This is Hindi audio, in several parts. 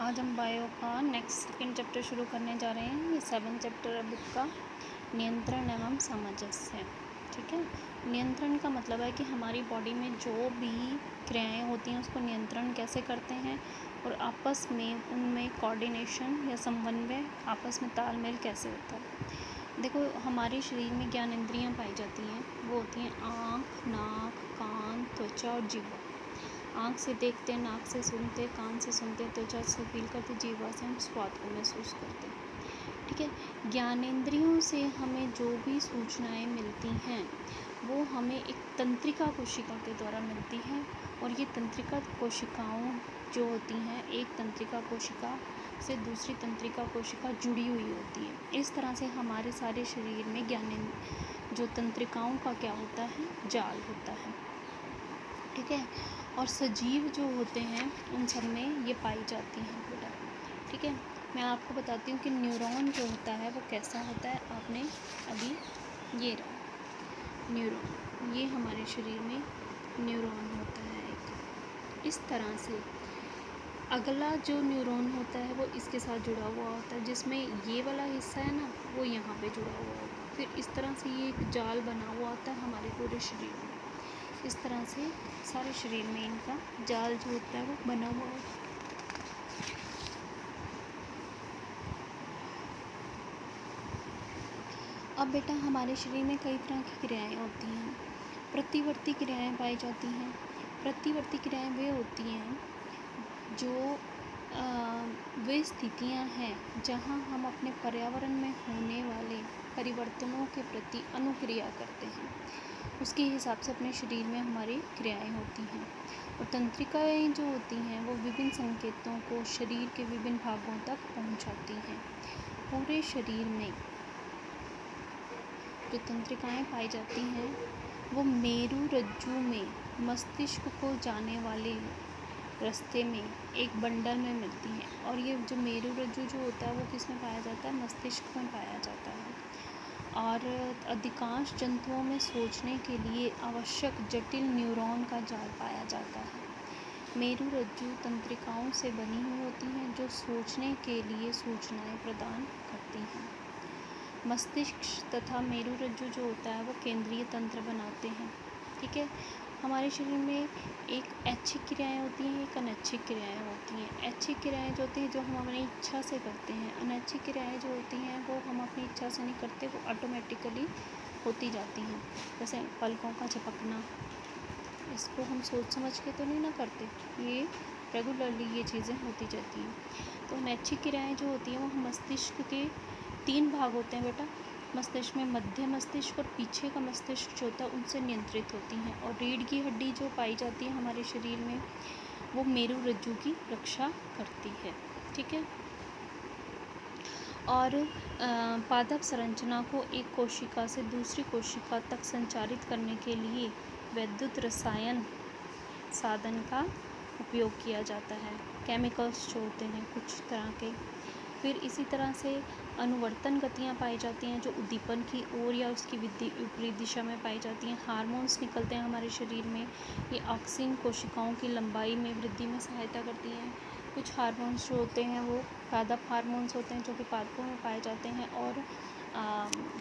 आज हम बायो का नेक्स्ट सेकेंड चैप्टर शुरू करने जा रहे हैं। ये 7th चैप्टर है बुक का, नियंत्रण एवं सामंजस्य। ठीक है, नियंत्रण का मतलब है कि हमारी बॉडी में जो भी क्रियाएं होती हैं उसको नियंत्रण कैसे करते हैं और आपस में उनमें कोऑर्डिनेशन या समन्वय, आपस में तालमेल कैसे होता है। देखो, हमारे शरीर में ज्ञानेंद्रियां पाई जाती हैं। वो होती हैं आँख, नाक, कान, त्वचा और जीवा। आँख से देखते, नाक से सुनते, कान से सुनते, त्वचा से फील करते, जीवा से हम स्वाद को महसूस करते। ठीक है, ज्ञानेंद्रियों से हमें जो भी सूचनाएं मिलती हैं वो हमें एक तंत्रिका कोशिका के द्वारा मिलती हैं, और ये तंत्रिका कोशिकाओं जो होती हैं, एक तंत्रिका कोशिका से दूसरी तंत्रिका कोशिका जुड़ी हुई होती है। इस तरह से हमारे सारे शरीर में जो तंत्रिकाओं का क्या होता है, जाल होता है। ठीक है, और सजीव जो होते हैं उन सब में ये पाई जाती हैं बेटा। ठीक है, मैं आपको बताती हूँ कि न्यूरॉन जो होता है वो कैसा होता है। आपने अभी ये रहा न्यूरॉन, ये हमारे शरीर में न्यूरॉन होता है एक। इस तरह से अगला जो न्यूरॉन होता है वो इसके साथ जुड़ा हुआ होता है, जिसमें ये वाला हिस्सा है ना वो यहाँ पे जुड़ा हुआ होता है। फिर इस तरह से ये एक जाल बना हुआ होता है हमारे पूरे शरीर में। इस तरह से सारे शरीर में इनका जाल जो होता है वो बना हुआ होता है। अब बेटा, हमारे शरीर में कई तरह की क्रियाएं होती हैं। प्रतिवर्ती क्रियाएं पाई जाती हैं। प्रतिवर्ती क्रियाएं वे होती हैं जो वे स्थितियां हैं जहां हम अपने पर्यावरण में होने वाले परिवर्तनों के प्रति अनुक्रिया करते हैं। उसके हिसाब से अपने शरीर में हमारी क्रियाएं होती हैं। और तंत्रिकाएं जो होती हैं वो विभिन्न संकेतों को शरीर के विभिन्न भागों तक पहुंचाती हैं। पूरे शरीर में जो तंत्रिकाएं पाई जाती हैं वो मेरु रज्जु में मस्तिष्क को जाने वाले रास्ते में एक बंडल में मिलती हैं। और ये जो मेरु रज्जु जो होता है वो किस में पाया जाता है, मस्तिष्क में पाया जाता है। और अधिकांश जंतुओं में सोचने के लिए आवश्यक जटिल न्यूरॉन का जाल पाया जाता है। मेरु रज्जु तंत्रिकाओं से बनी हुई होती हैं जो सोचने के लिए सूचनाएं प्रदान करती हैं। मस्तिष्क तथा मेरु रज्जु जो होता है वो केंद्रीय तंत्र बनाते हैं। ठीक है, हमारे शरीर में एक ऐच्छिक क्रियाएं होती हैं, एक अनैच्छिक क्रियाएं होती हैं। ऐच्छिक क्रियाएं जो होती हैं जो हम अपनी इच्छा से करते हैं। अनैच्छिक क्रियाएं जो होती हैं वो हम अपनी इच्छा से नहीं करते, वो ऑटोमेटिकली होती जाती हैं। जैसे पलकों का झपकना, इसको हम सोच समझ के तो नहीं ना करते, ये रेगुलरली ये चीज़ें होती जाती हैं। तो अनैच्छिक क्रियाएं जो होती हैं वो मस्तिष्क के 3 भाग होते हैं बेटा। मस्तिष्क में मध्य मस्तिष्क और पीछे का मस्तिष्क जो होता है उनसे नियंत्रित होती हैं। और रीढ़ की हड्डी जो पाई जाती है हमारे शरीर में वो मेरु रज्जु की रक्षा करती है। ठीक है, और पादप संरचना को एक कोशिका से दूसरी कोशिका तक संचारित करने के लिए विद्युत रसायन साधन का उपयोग किया जाता है। केमिकल्स जो होते हैं कुछ तरह के। फिर इसी तरह से अनुवर्तन गतियाँ पाई जाती हैं जो उद्दीपन की ओर या उसकी विपरीत दिशा में पाई जाती हैं। हार्मोन्स निकलते हैं हमारे शरीर में, ये ऑक्सिन कोशिकाओं की लंबाई में वृद्धि में सहायता करती हैं। कुछ हार्मोन्स जो होते हैं वो पादप हार्मोन्स होते हैं जो कि पादपों में पाए जाते हैं, और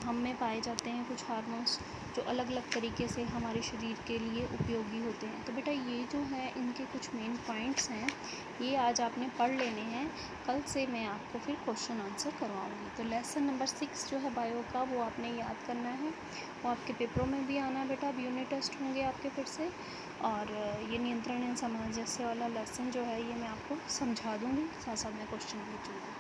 हम में पाए जाते हैं कुछ हार्मोन्स जो अलग अलग तरीके से हमारे शरीर के लिए उपयोगी होते हैं। तो बेटा, ये जो है इनके कुछ मेन पॉइंट्स हैं, ये आज आपने पढ़ लेने हैं। कल से मैं आपको फिर क्वेश्चन आंसर करवाऊँगी। तो लेसन नंबर 6 जो है बायो का वो आपने याद करना है, वो आपके पेपरों में भी आना है बेटा। अब यूनिट टेस्ट होंगे आपके फिर से, और ये नियंत्रण एवं सामंजस्य वाला लेसन जो है ये मैं आपको समझा दूँगी, साथ साथ में क्वेश्चन भी पूछूँगी।